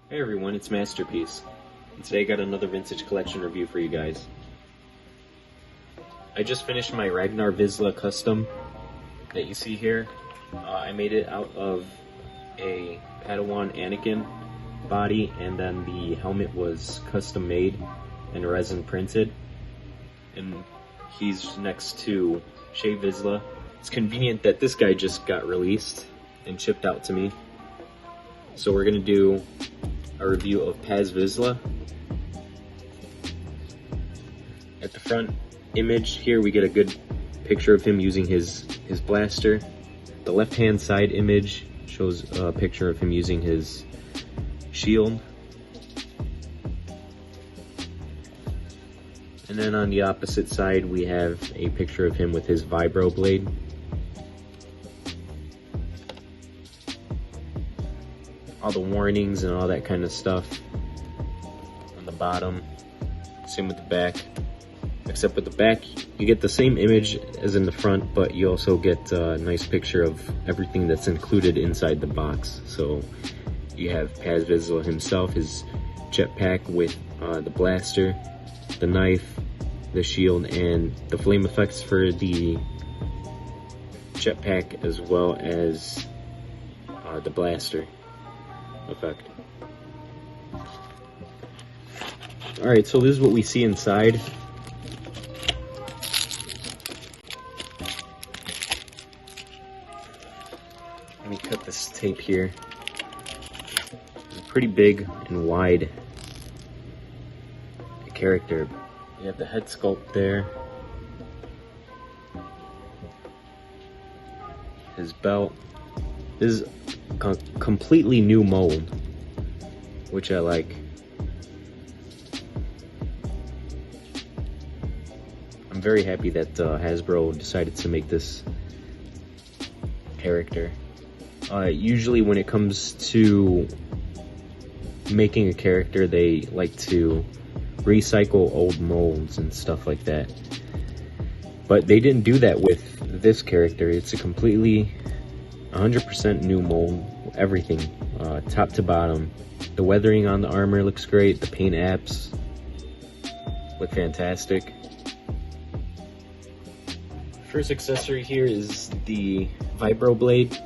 Hey everyone, it's Masterpiece, and today I got another vintage collection review for you guys. I just finished my Ragnar Vizsla custom that you see here. I made it out of a Padawan Anakin body, and then the helmet was custom made and resin printed. And he's next to Shae Vizsla. It's convenient that this guy just got released and shipped out to me. So we're gonna do a review of Paz Vizsla. At the front image here we get a good picture of him using his blaster. The left hand side image shows a picture of him using his shield. And then on the opposite side we have a picture of him with his vibro blade. All the warnings and all that kind of stuff on the bottom. Same with the back. Except with the back, you get the same image as in the front, but you also get a nice picture of everything that's included inside the box. So you have Paz Vizsla himself, his jetpack with the blaster, the knife, the shield, and the flame effects for the jetpack, as well as the blaster effect. Alright, so this is what we see inside. Let me cut this tape here. It's pretty big and wide character. You have the head sculpt there. His belt. This is a completely new mold, which I like. I'm very happy that Hasbro decided to make this character. Usually when it comes to making a character, they like to recycle old molds and stuff like that. But they didn't do that with this character. It's a completely 100% new mold, everything, top to bottom. The weathering on the armor looks great. The paint apps look fantastic. First accessory here is the vibro blade.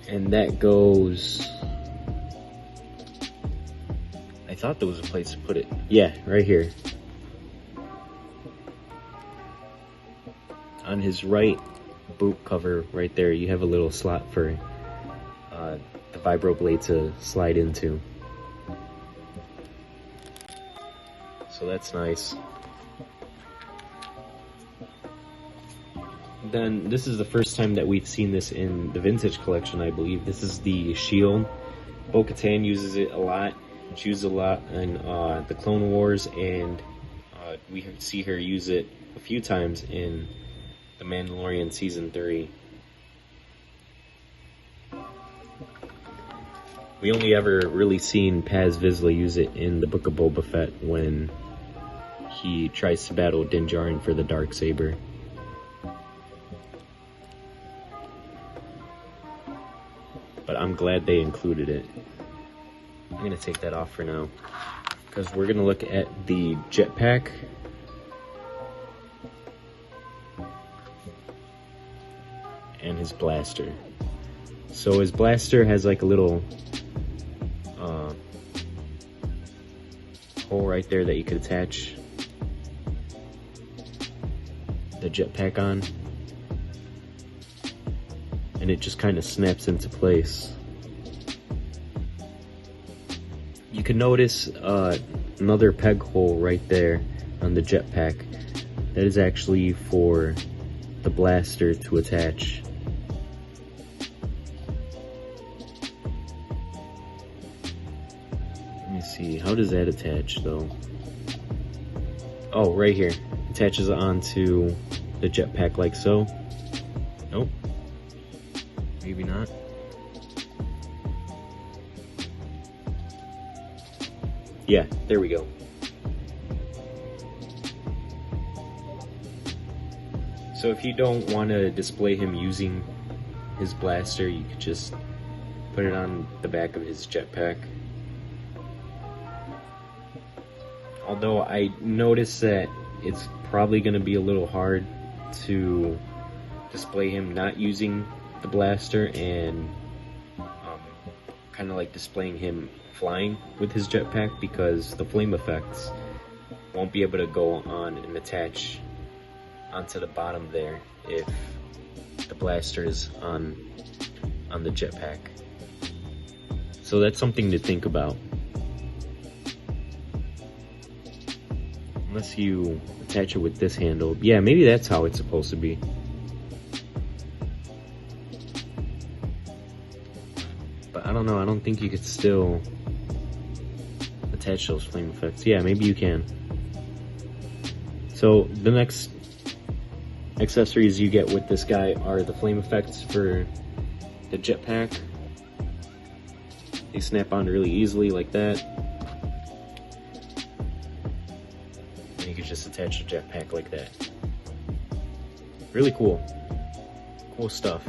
And that goes, I thought there was a place to put it. Yeah, right here. On his right boot cover right there, you have a little slot for the vibro blade to slide into. So that's nice. Then this is the first time that we've seen this in the vintage collection, I believe. This is the shield. Bo-Katan uses it a lot. She used it a lot in the Clone Wars, and we see her use it a few times in The Mandalorian Season 3. We only ever really seen Paz Vizsla use it in the Book of Boba Fett when he tries to battle Din Djarin for the Darksaber. But I'm glad they included it. I'm gonna take that off for now, because we're gonna look at the jetpack. And his blaster. So his blaster has like a little hole right there that you could attach the jetpack on, and it just kind of snaps into place. You can notice another peg hole right there on the jetpack. That is actually for the blaster to attach. Let me see, how does that attach though? Oh, right here. Attaches onto the jetpack like so. Nope. Maybe not. Yeah, there we go. So if you don't want to display him using his blaster, you could just put it on the back of his jetpack. Although I noticed that it's probably going to be a little hard to display him not using the blaster and kind of like displaying him flying with his jetpack, because the flame effects won't be able to go on and attach onto the bottom there if the blaster is on the jetpack. So that's something to think about. Unless you attach it with this handle. Yeah, maybe that's how it's supposed to be. But I don't know, I don't think you could still attach those flame effects. Yeah, maybe you can. So the next accessories you get with this guy are the flame effects for the jetpack. They snap on really easily like that. And you can just attach a jetpack like that. Really cool. Cool stuff.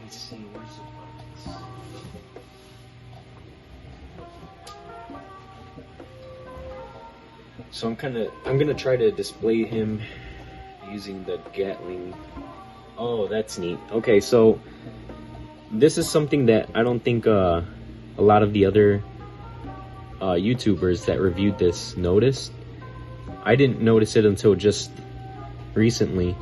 See, where's the box? So I'm gonna try to display him using the Gatling. Oh, that's neat. Okay, so this is something that I don't think a lot of the other YouTubers that reviewed this noticed. I didn't notice it until just recently.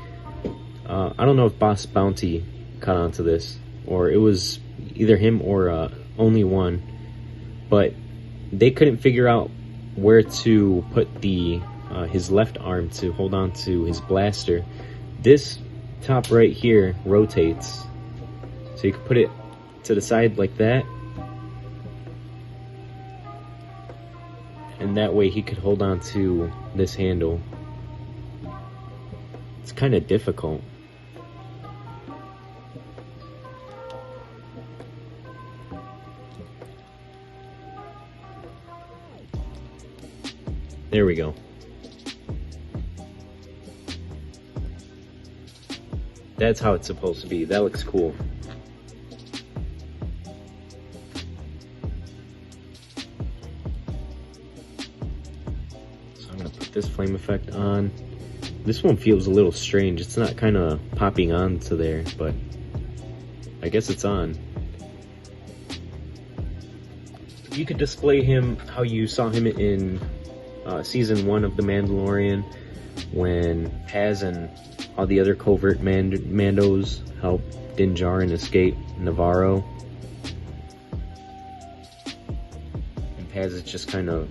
I don't know if Boss Bounty caught on to this, or it was either him or only one, but they couldn't figure out where to put the his left arm to hold on to his blaster. This top right here rotates, so you can put it to the side like that, and that way he could hold on to this handle. It's kind of difficult. There we go. That's how it's supposed to be. That looks cool. So I'm gonna put this flame effect on. This one feels a little strange. It's not kind of popping onto there, but I guess it's on. You could display him how you saw him in season 1 of The Mandalorian, when Paz and all the other covert Mandos helped Din Djarin escape Navarro. And Paz is just kind of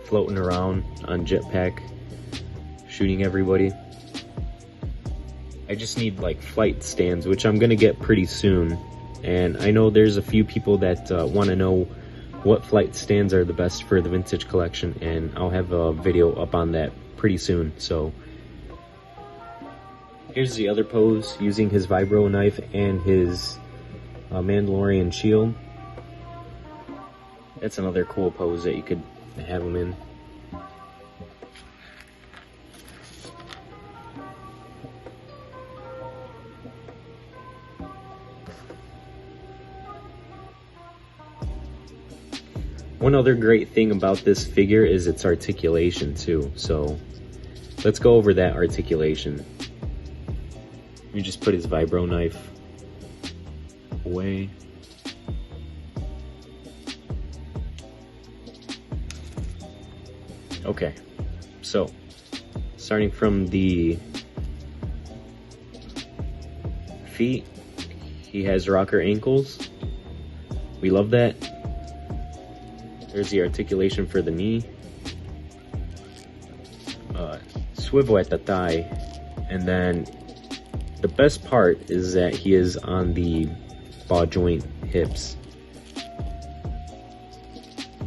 floating around on jetpack, shooting everybody. I just need like flight stands, which I'm gonna get pretty soon. And I know there's a few people that want to know what flight stands are the best for the vintage collection, and I'll have a video up on that pretty soon. So here's the other pose using his vibro knife and his Mandalorian shield. That's another cool pose that you could have him in. One other great thing about this figure is its articulation too. So let's go over that articulation. You just put his vibro knife away. Okay, so starting from the feet, he has rocker ankles. We love that. There's the articulation for the knee. Swivel at the thigh. And then the best part is that he is on the ball joint hips.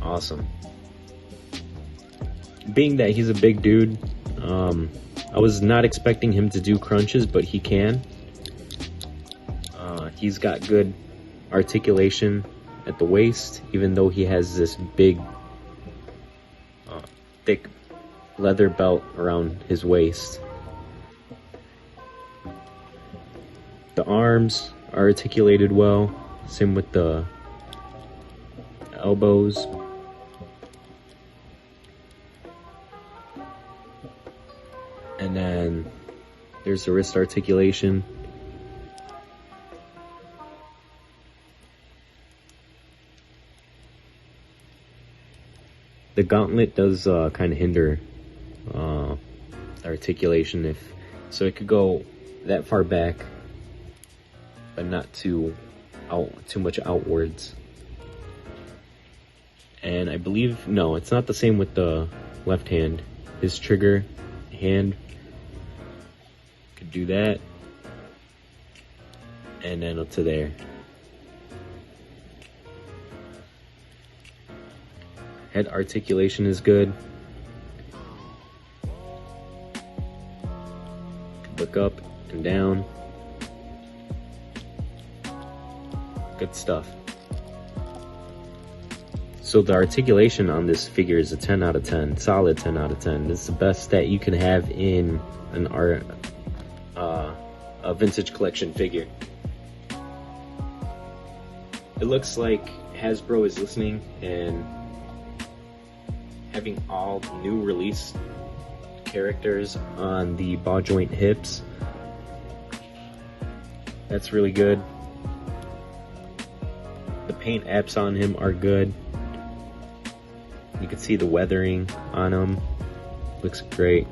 Awesome. Being that he's a big dude, I was not expecting him to do crunches, but he can. He's got good articulation at the waist, even though he has this big, thick leather belt around his waist. The arms are articulated well, same with the elbows. And then there's the wrist articulation. The gauntlet does kind of hinder articulation, so it could go that far back, but not too much outwards. And I believe, no, it's not the same with the left hand. His trigger hand could do that, and then up to there. Head articulation is good. Look up and down. Good stuff. So the articulation on this figure is a 10 out of 10, solid 10 out of 10. This is the best that you can have in an a vintage collection figure. It looks like Hasbro is listening and having all new release characters on the ball joint hips. That's really good. The paint apps on him are good. You can see the weathering on him. Looks great.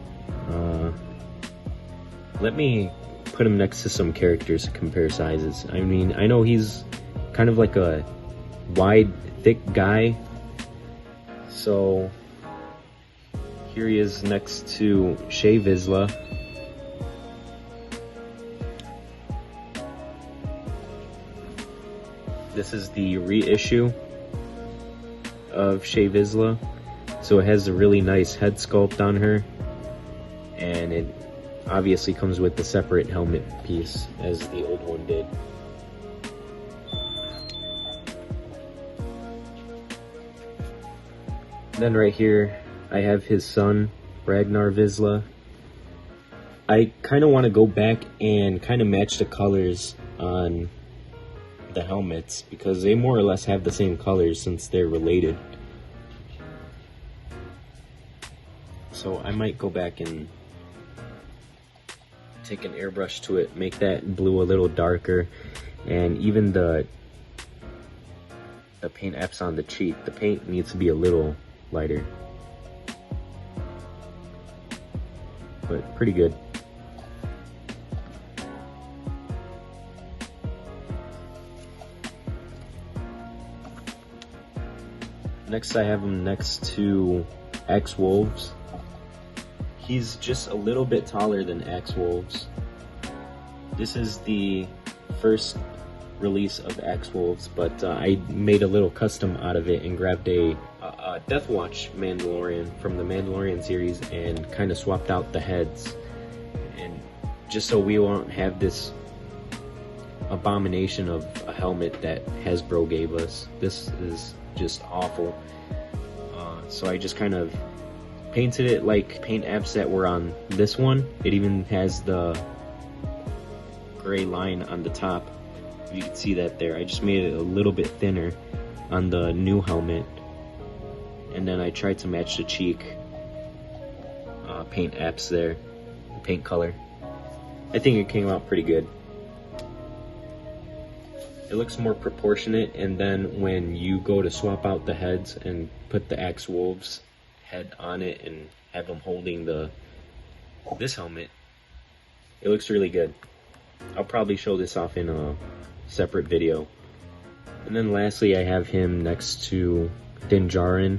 Let me put him next to some characters to compare sizes. I mean, I know he's kind of like a wide, thick guy. So here he is next to Shea Vizsla. This is the reissue of Shea Vizsla. So it has a really nice head sculpt on her, and it obviously comes with the separate helmet piece as the old one did. Then right here I have his son, Ragnar Vizsla. I kind of want to go back and kind of match the colors on the helmets, because they more or less have the same colors since they're related. So I might go back and take an airbrush to it, make that blue a little darker, and even the paint apps on the cheek, the paint needs to be a little lighter. But pretty good. Next I have him next to Axe Wolves. He's just a little bit taller than Axe Wolves. This is the first release of Axe Wolves, but I made a little custom out of it and grabbed a Death Watch Mandalorian from the Mandalorian series and kind of swapped out the heads, and just so we won't have this abomination of a helmet that Hasbro gave us. This is just awful. So I just kind of painted it like paint apps that were on this one. It even has the gray line on the top. You can see that there. I just made it a little bit thinner on the new helmet, and then I tried to match the cheek paint apps there, paint color. I think it came out pretty good. It looks more proportionate, and then when you go to swap out the heads and put the Axe Wolves head on it and have them holding this helmet, it looks really good. I'll probably show this off in a separate video. And then lastly I have him next to Din Djarin.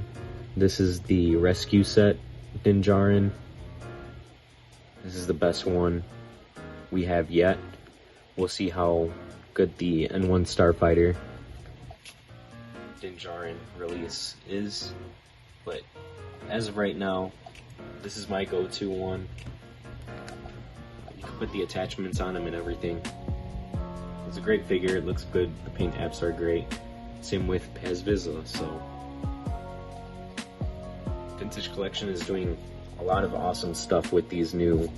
This is the rescue set Din Djarin. This is the best one we have yet. We'll see how good the N1 Starfighter Din Djarin release is, but as of right now, this is my go-to one. You can put the attachments on him and everything. It's a great figure, it looks good, the paint apps are great. Same with Paz Vizsla, so Vintage Collection is doing a lot of awesome stuff with these new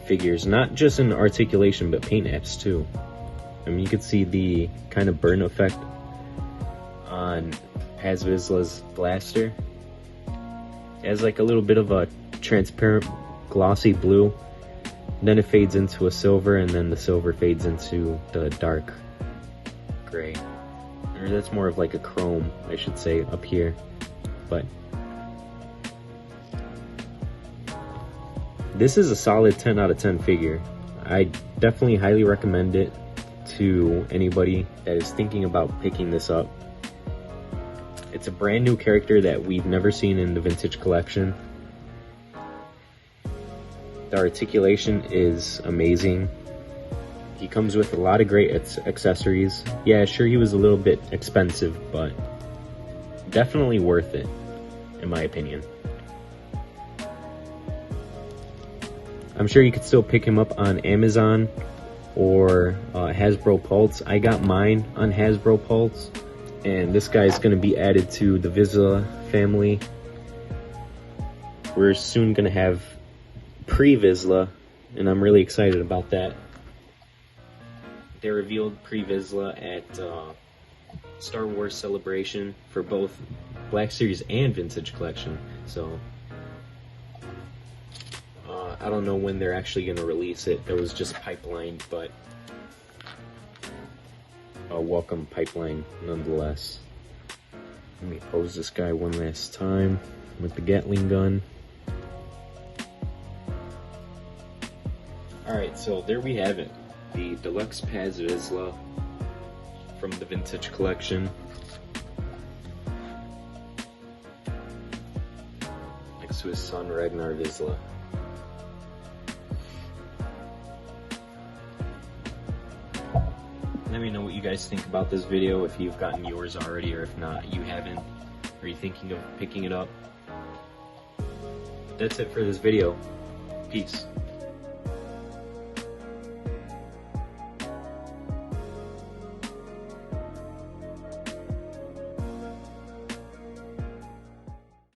figures, not just in articulation but paint apps too. I mean, you could see the kind of burn effect on Paz Vizsla's blaster. It has like a little bit of a transparent glossy blue, then it fades into a silver, and then the silver fades into the dark gray, or that's more of like a chrome, I should say, up here. But this is a solid 10 out of 10 figure. I definitely highly recommend it to anybody that is thinking about picking this up. It's a brand new character that we've never seen in the Vintage Collection. The articulation is amazing. He comes with a lot of great accessories. Yeah, sure, he was a little bit expensive, but definitely worth it, in my opinion. I'm sure you could still pick him up on Amazon or Hasbro Pulse. I got mine on Hasbro Pulse, and this guy's going to be added to the Vizsla family. We're soon going to have pre-Vizsla, and I'm really excited about that. They revealed pre-Vizsla at Star Wars Celebration for both Black Series and Vintage Collection, so I don't know when they're actually going to release it. There was just pipeline, but a welcome pipeline nonetheless. Let me pose this guy one last time with the Gatling gun. Alright, so there we have it. The Deluxe Paz Vizsla from the Vintage Collection. Next to his son, Ragnar Vizsla. Let me know what you guys think about this video, if you've gotten yours already, or if not, you haven't. Are you thinking of picking it up? That's it for this video. Peace.